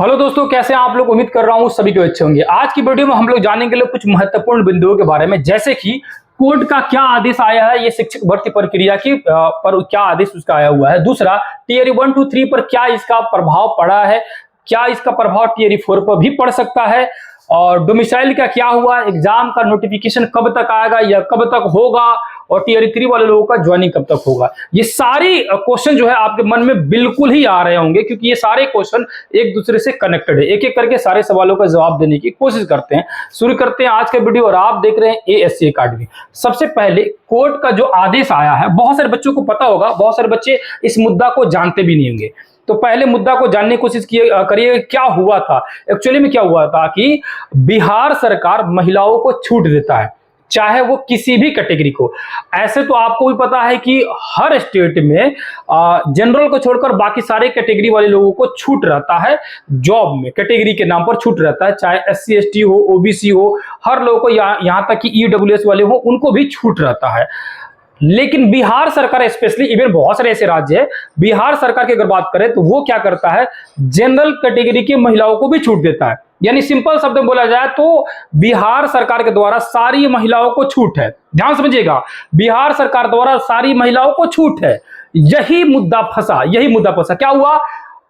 Hello दोस्तों, कैसे हैं आप लोग। उम्मीद कर रहा हूँ सभी को अच्छे होंगे। आज की वीडियो में हम लोग जानेंगे कुछ महत्वपूर्ण बिंदुओं के बारे में, जैसे कि कोर्ट का क्या आदेश आया है, ये शिक्षक भर्ती प्रक्रिया की पर क्या आदेश उसका आया हुआ है। दूसरा, टियर 1, 2, 3 पर क्या इसका प्रभाव पड़ा है, क्या इसका प्रभाव टियर 4 पर भी पड़ सकता है, और डोमिसाइल का क्या हुआ, एग्जाम का नोटिफिकेशन कब तक आएगा या कब तक होगा, और टियर 3 वाले लोगों का ज्वाइनिंग कब तक होगा। ये सारी क्वेश्चन जो है आपके मन में बिल्कुल ही आ रहे होंगे, क्योंकि ये सारे क्वेश्चन एक दूसरे से कनेक्टेड है। एक एक करके सारे सवालों का जवाब देने की कोशिश करते हैं। शुरू करते हैं आज का वीडियो, और आप देख रहे हैं एएससी एकेडमी। सबसे पहले कोर्ट का जो आदेश आया है, बहुत सारे बच्चों को पता होगा, बहुत सारे बच्चे इस मुद्दा को जानते भी नहीं होंगे। तो पहले मुद्दा को जानने की कोशिश करिए, क्या हुआ था। एक्चुअली में क्या हुआ था कि बिहार सरकार महिलाओं को छूट देता है, चाहे वो किसी भी कैटेगरी को। ऐसे तो आपको भी पता है कि हर स्टेट में जनरल को छोड़कर बाकी सारे कैटेगरी वाले लोगों को छूट रहता है। जॉब में कैटेगरी के नाम पर छूट रहता है, चाहे SC ST हो, OBC हो, हर लोगों को, यहाँ तक कि EWS वाले हो, उनको भी छूट रहता है। लेकिन बिहार सरकार स्पेशली, इवन बहुत सारे ऐसे राज्य है, बिहार सरकार की अगर बात करें तो वो क्या करता है, जनरल कैटेगरी की महिलाओं को भी छूट देता है। यानी सिंपल शब्द में बोला जाए तो बिहार सरकार के द्वारा सारी महिलाओं को छूट है। ध्यान समझिएगा, बिहार सरकार द्वारा सारी महिलाओं को छूट है। यही मुद्दा फंसा। क्या हुआ,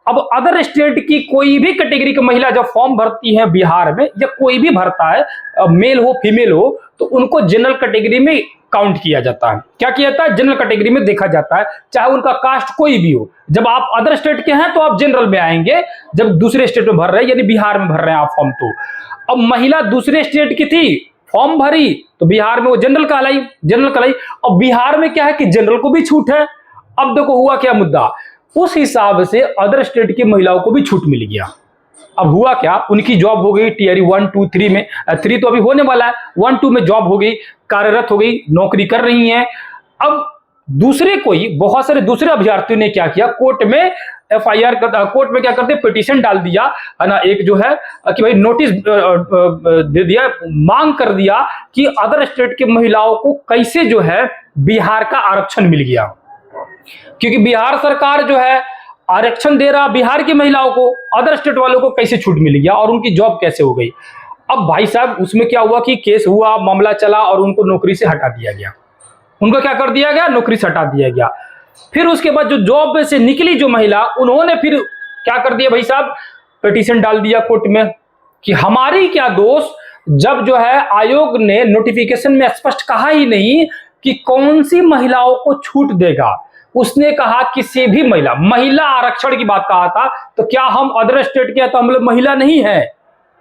अब अदर स्टेट की कोई भी कैटेगरी की महिला जब फॉर्म भरती है बिहार में, या कोई भी भरता है, मेल हो फीमेल हो, तो उनको जनरल कैटेगरी में काउंट किया जाता है। क्या किया जाता है, जनरल कैटेगरी में देखा जाता है, चाहे उनका कास्ट कोई भी हो। जब आप अदर स्टेट के हैं तो आप जनरल में आएंगे, जब दूसरे स्टेट में भर रहे हैं, यानी बिहार में भर रहे हैं आप फॉर्म। तो अब महिला दूसरे स्टेट की थी, फॉर्म भरी, तो बिहार में वो जनरल कहलाई। और बिहार में क्या है कि जनरल को भी छूट है। अब देखो हुआ क्या मुद्दा, उस हिसाब से अदर स्टेट की महिलाओं को भी छूट मिल गया। अब हुआ क्या, उनकी जॉब हो गई टियर 1, 2, 3 में, 3 तो अभी होने वाला है, 1, 2 में जॉब हो गई, कार्यरत हो गई, नौकरी कर रही हैं। अब बहुत सारे दूसरे अभ्यर्थियों ने क्या किया, कोर्ट में FIR कोर्ट में क्या करते, पिटीशन डाल दिया है ना, एक जो है कि भाई नोटिस दे दिया, मांग कर दिया कि अदर स्टेट की महिलाओं को कैसे जो है बिहार का आरक्षण मिल गया। क्योंकि बिहार सरकार जो है आरक्षण दे रहा बिहार की महिलाओं को, अदर स्टेट वालों को कैसे छूट मिल गया और उनकी जॉब कैसे हो गई। अब भाई साहब उसमें क्या हुआ कि केस हुआ, मामला चला, और उनको नौकरी से हटा दिया गया। उनको क्या कर दिया गया, नौकरी से हटा दिया गया। फिर उसके बाद जो जॉब से निकली जो महिला, उन्होंने फिर क्या कर दिया भाई साहब, पिटीशन डाल दिया कोर्ट में कि हमारी क्या दोष, जब जो है आयोग ने नोटिफिकेशन में स्पष्ट कहा ही नहीं कि कौन सी महिलाओं को छूट देगा। उसने कहा किसी भी महिला आरक्षण की बात कहा था, तो क्या हम अदर स्टेट के हैं तो हम लोग महिला नहीं है?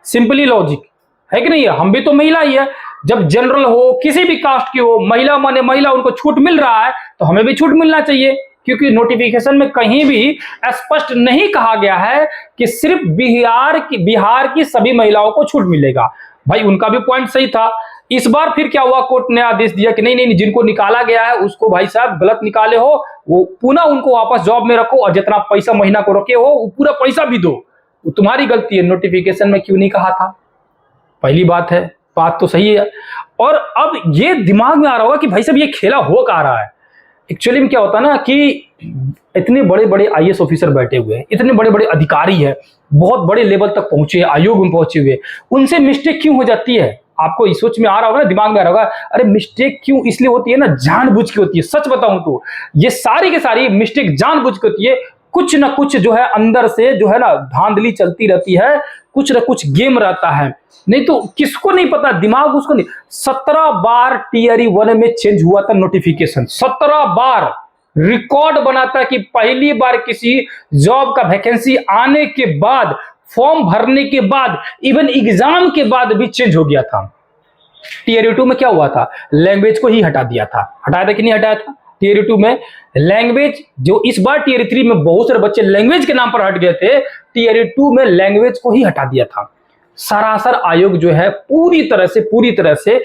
सिंपली लॉजिक है कि नहीं है, हम भी तो महिला ही है। जब जनरल हो, किसी भी कास्ट की हो, महिला माने महिला, उनको छूट मिल रहा है तो हमें भी छूट मिलना चाहिए। क्योंकि नोटिफिकेशन में कहीं भी स्पष्ट नहीं कहा गया है कि सिर्फ बिहार की सभी महिलाओं को छूट मिलेगा। भाई उनका भी पॉइंट सही था। इस बार फिर क्या हुआ, कोर्ट ने आदेश दिया कि नहीं, जिनको निकाला गया है उसको भाई साहब गलत निकाले हो, वो पुनः उनको वापस जॉब में रखो, और जितना पैसा महीना को रखे हो वो पूरा पैसा भी दो। वो तुम्हारी गलती है, नोटिफिकेशन में क्यों नहीं कहा था। पहली बात है, बात तो सही है। और अब ये दिमाग में आ रहा होगा कि भाई साहब ये खेला हो कहा रहा है। एक्चुअली में क्या होता है ना कि इतने बड़े बड़े IAS ऑफिसर बैठे हुए हैं, इतने बड़े बड़े अधिकारी है, बहुत बड़े लेवल तक पहुंचे, आयोग में पहुंचे हुए, उनसे मिस्टेक क्यों हो जाती है। आपको इस सोच में आ रहा होगा, दिमाग में आ रहा होगा, अरे मिस्टेक क्यों इसलिए होती है ना, जानबूझ के होती है। सच बताऊं तो ये सारी की सारी मिस्टेक जानबूझ के होती है। कुछ ना कुछ जो है अंदर से जो है ना धांधली चलती रहती है, कुछ ना कुछ गेम रहता है। नहीं तो किसको नहीं पता, दिमाग उसको नहीं। 17 बार टियर 1 में चेंज हुआ था नोटिफिकेशन, 17 बार रिकॉर्ड बनाता है कि पहली बार किसी जॉब का वैकेंसी आने के बाद, फॉर्म भरने के बाद, इवन एग्जाम के बाद भी चेंज हो गया था। टियर 2 में क्या हुआ था, लैंग्वेज को ही हटा दिया था। हटाया था कि नहीं हटाया था टियर 2 में लैंग्वेज। जो इस बार टियर 3 में बहुत सारे बच्चे लैंग्वेज के नाम पर हट गए थे, टियर 2 में लैंग्वेज को ही हटा दिया था। सरासर आयोग जो है पूरी तरह से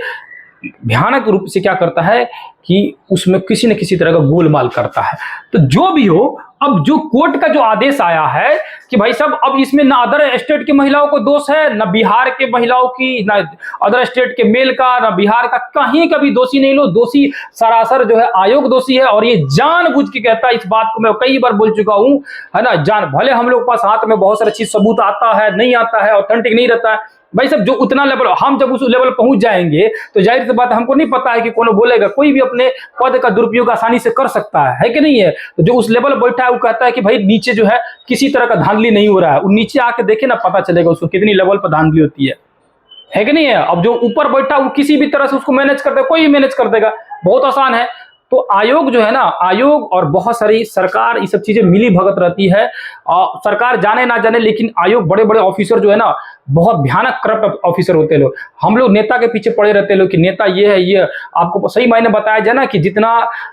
भयानक रूप से क्या करता है कि उसमें किसी न किसी तरह का गोलमाल करता है। तो जो भी हो, अब जो कोर्ट का जो आदेश आया है कि भाई साहब अब इसमें ना अदर स्टेट की महिलाओं को दोष है, ना बिहार के महिलाओं की, ना अदर स्टेट के मेल का, ना बिहार का, कहीं का भी दोषी नहीं लो, दोषी सरासर जो है आयोग दोषी है। और ये जानबूझ के कहता है, इस बात को मैं कई बार बोल चुका हूं, है ना, भले हम लोग पास हाथ में बहुत सारा चीज सबूत आता है, नहीं आता है, ऑथेंटिक नहीं रहता है भाई साहब, जो उतना लेवल, हम जब उस लेवल पहुंच जाएंगे तो जाहिर सी बात, हमको नहीं पता है कि कौन बोलेगा, कोई भी अपने पद का दुरुपयोग आसानी से कर सकता है कि नहीं है। तो जो उस लेवल बैठा है वो कहता है कि भाई नीचे जो है किसी तरह का धांधली नहीं हो रहा है, वो नीचे आके देखे ना, पता चलेगा उसको कितनी लेवल पर धांधली होती है कि नहीं है। अब जो ऊपर बैठा वो किसी भी तरह से उसको मैनेज कर देगा, कोई भी मैनेज कर देगा, बहुत आसान है। तो आयोग जो है ना, आयोग और बहुत सारी सरकार, ये सब चीजें मिली भगत रहती है। सरकार जाने ना जाने, लेकिन आयोग बड़े बड़े ऑफिसर जो है ना, बहुत भयानक करप्ट ऑफिसर होते हैं लोग। हम लोग नेता के पीछे पड़े रहते हैं लोग कि नेता ये है, ये आपको सही मायने बताया जाए ना कि जितना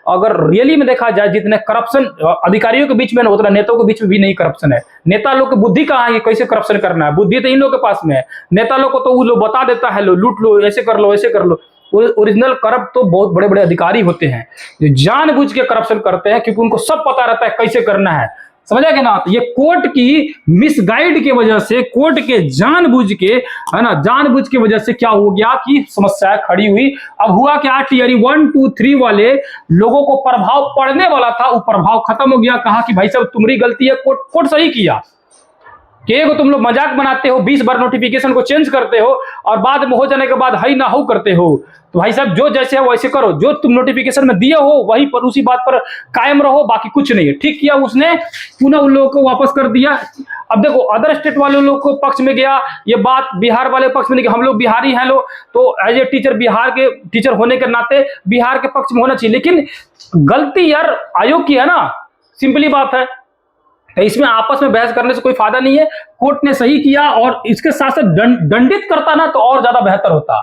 अगर रियली में देखा जाए, जितने करप्शन अधिकारियों के बीच में ना, उतना नेताओं के बीच में भी नहीं करप्शन है। नेता लोग की बुद्धि कहाँ है कि कैसे करप्शन करना है, बुद्धि तो इन लोग के पास में है। नेता लोग को तो वो लोग बता देता है, लो लूट लो, ऐसे कर लो, ऐसे कर लो। ओरिजिनल करप्ट तो बहुत बड़े बड़े अधिकारी होते हैं जो जानबूझ के करप्शन करते हैं, क्योंकि उनको सब पता रहता है कैसे करना है, समझा क्या ना। ये कोर्ट की मिसगाइड की वजह से, कोर्ट के जानबूझ के, है ना, जानबूझ की वजह से क्या हो गया कि समस्या खड़ी हुई। अब हुआ क्या, टीयर 1, 2, 3 वाले लोगों को प्रभाव पड़ने वाला था, वो प्रभाव खत्म हो गया। कहा कि भाई साहब तुम्हारी गलती है, कोर्ट सही किया। कि तुम लोग मजाक बनाते हो, 20 बार नोटिफिकेशन को चेंज करते हो और बाद में हो जाने के बाद हाई ना हो करते हो। तो भाई साहब जो जैसे है वैसे करो, जो तुम नोटिफिकेशन में दिए हो वही पर, उसी बात पर कायम रहो, बाकी कुछ नहीं है। ठीक किया उसने, पुनः उन लोगों को वापस कर दिया। अब देखो अदर स्टेट वाले लोग को पक्ष में गया ये बात, बिहार वाले पक्ष में नहीं, हम लोग बिहारी हैं लोग, तो एज ए टीचर, बिहार के टीचर होने के नाते बिहार के पक्ष में होना चाहिए। लेकिन गलती यार आयोग की है ना, सिंपली बात है। तो इसमें आपस में बहस करने से कोई फायदा नहीं है। कोर्ट ने सही किया, और इसके साथ साथ दंडित करता ना तो और ज्यादा बेहतर होता,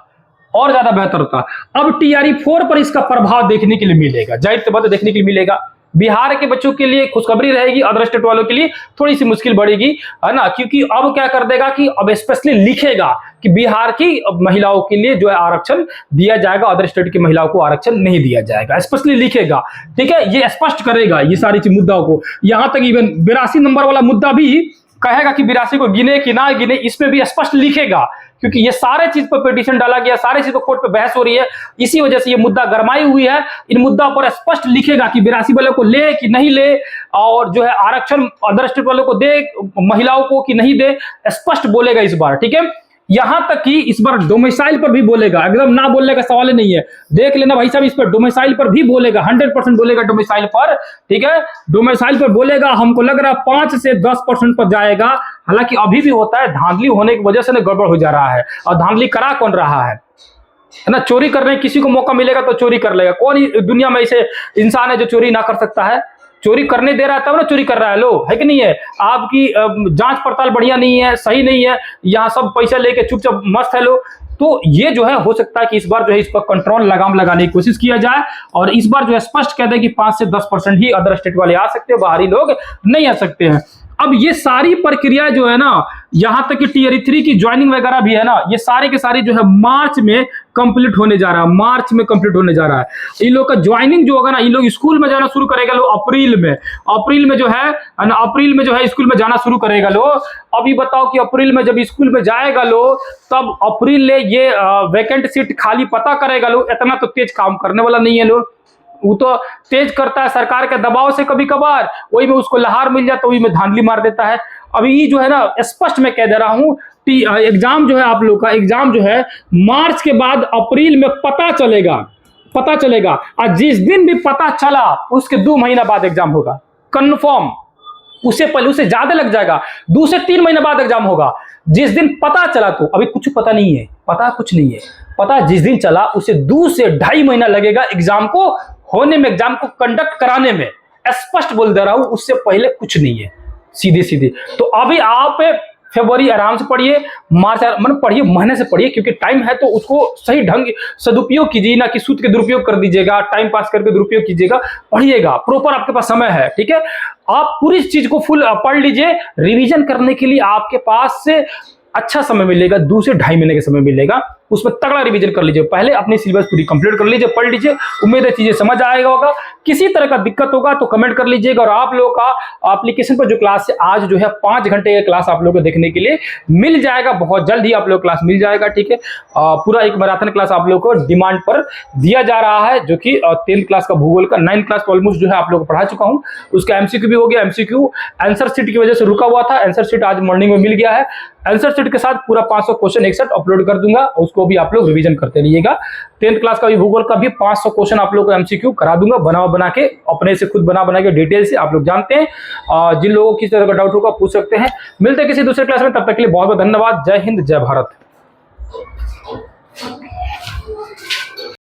और ज्यादा बेहतर होता। अब टीआरई 4 पर इसका प्रभाव देखने के लिए मिलेगा, जाहिर सी बात देखने के लिए मिलेगा। बिहार के बच्चों के लिए खुशखबरी रहेगी, अदर स्टेट वालों के लिए थोड़ी सी मुश्किल बढ़ेगी, है ना, क्योंकि अब क्या कर देगा कि अब स्पेशली लिखेगा कि बिहार की महिलाओं के लिए जो है आरक्षण दिया जाएगा, अदर स्टेट की महिलाओं को आरक्षण नहीं दिया जाएगा, स्पेशली लिखेगा। ठीक है, ये स्पष्ट करेगा ये सारी चीज मुद्दाओं को। यहां तक इवन 82 नंबर वाला मुद्दा भी कहेगा कि 82 को गिने कि ना गिने, इसमें भी स्पष्ट लिखेगा, क्योंकि ये सारे चीज पर पिटीशन डाला गया, सारे चीज पर कोर्ट पे बहस हो रही है, इसी वजह से ये मुद्दा गरमाई हुई है। इन मुद्दाओं पर स्पष्ट लिखेगा कि 82 वालों को ले कि नहीं ले, और जो है आरक्षण अदर स्टेट वालों को दे, महिलाओं को कि नहीं दे, स्पष्ट बोलेगा इस बार। ठीक है, यहां तक कि इस बार डोमिसाइल पर भी बोलेगा, एकदम ना बोलने का सवाल ही नहीं है। देख लेना भाई साहब, इस पर डोमिसाइल पर भी बोलेगा, 100% बोलेगा डोमिसाइल पर। ठीक है, डोमिसाइल पर बोलेगा। हमको लग रहा है 5 से 10% पर जाएगा। हालांकि अभी भी होता है, धांधली होने की वजह से ना गड़बड़ हो जा रहा है। और धांधली करा कौन रहा है ना, चोरी करने किसी को मौका मिलेगा तो चोरी कर लेगा। कौन दुनिया में ऐसे इंसान है जो चोरी ना कर सकता है? चोरी करने दे रहा है तब ना चोरी कर रहा है लो, है कि नहीं है। आपकी जांच पड़ताल बढ़िया नहीं है, सही नहीं है, यहाँ सब पैसा लेके चुपचाप मस्त है लो। तो ये जो है हो सकता है कि इस बार जो है इस पर कंट्रोल लगाम लगाने की कोशिश किया जाए, और इस बार जो है स्पष्ट कह दे कि 5 से 10% ही अदर स्टेट वाले आ सकते हैं, बाहरी लोग नहीं आ सकते हैं। अब ये सारी प्रक्रिया जो है ना, यहां तक कि टीयर 3 की ज्वाइनिंग वगैरह भी है ना, ये सारे के सारे जो है मार्च में कंप्लीट होने जा रहा है, मार्च में कंप्लीट होने जा रहा है। इन लोग का ज्वाइनिंग जो होगा ना, इन लोग स्कूल में जाना शुरू करेगा लो अप्रैल में, अप्रैल में जो है स्कूल में जाना शुरू करेगा लो। अभी बताओ कि अप्रैल में जब स्कूल में जाएगा लो, तब अप्रैल ले ये वैकेंट सीट खाली पता करेगा लो। इतना तो तेज काम करने वाला नहीं है लो, वो तो तेज करता है सरकार के दबाव से कभी कभार, वही में उसको लहार मिल जाता है, वही में धांधली मार देता है। अभी ये जो है ना, स्पष्ट मैं कह दे रहा हूं, एग्जाम जो है आप लोग का एग्जाम जो है मार्च के बाद अप्रैल में पता चलेगा। और जिस दिन भी पता चला उसके 2 महीना बाद एग्जाम होगा कंफर्म। उससे पहले, उससे ज्यादा लग जाएगा, 2 से 3 महीने बाद एग्जाम होगा। जिस दिन पता चला, तो अभी कुछ पता नहीं है, पता कुछ नहीं है, पता जिस दिन चला उसे 2 से 2.5 महीना लगेगा एग्जाम को होने में, एग्जाम को कंडक्ट कराने में। स्पष्ट बोल दे रहा हूं, उससे पहले कुछ नहीं है, सीधे। तो अभी आप फरवरी आराम से पढ़िए, मार्च मतलब पढ़िए, महीने से पढ़िए, क्योंकि टाइम है तो उसको सही ढंग सदुपयोग कीजिए, ना कि सूद के दुरुपयोग कर दीजिएगा, टाइम पास करके दुरुपयोग कीजिएगा। पढ़िएगा, प्रॉपर आपके पास समय है। ठीक है, आप पूरी चीज को फुल पढ़ लीजिए। रिवीजन करने के लिए आपके पास से अच्छा समय मिलेगा, 2 से 2.5 महीने का समय मिलेगा। उसमें तगड़ा रिवीजन कर लीजिए। पहले अपनी सिलेबस पूरी कंप्लीट कर लीजिए, पढ़ लीजिए, उम्मीद है चीजें समझ आएगा होगा। किसी तरह का दिक्कत होगा तो कमेंट कर लीजिएगा। और आप लोगों का एप्लीकेशन पर जो क्लास है आज जो है 5 घंटे का क्लास आप लोगों को देखने के लिए मिल जाएगा, बहुत जल्द ही आप लोग क्लास मिल जाएगा, ठीक है। पूरा एक मैराथन क्लास आप लोगों को डिमांड पर दिया जा रहा है, जो कि 10th क्लास का भूगोल का 9th क्लास ऑलमोस्ट जो है आप लोगों को पढ़ा चुका हूं। उसका एमसीक्यू भी हो गया, एमसीक्यू आंसर शीट की वजह से रुका हुआ था, आंसर शीट आज मॉर्निंग में मिल गया है। आंसर शीट के साथ पूरा 500 क्वेश्चन एक साथ अपलोड कर दूंगा, उसको भी आप लोग रिवीजन करते रहिएगा। 10th क्लास का भी भूगोल का भी 500 क्वेश्चन आप लोग को एमसीक्यू करा दूंगा, बना के अपने से खुद बना के डिटेल से आप लोग जानते हैं। जिन लोगों को किस तरह का डाउट होगा पूछ सकते हैं। मिलते हैं किसी दूसरे क्लास में, तब तक के लिए बहुत बहुत धन्यवाद। जय हिंद, जय भारत।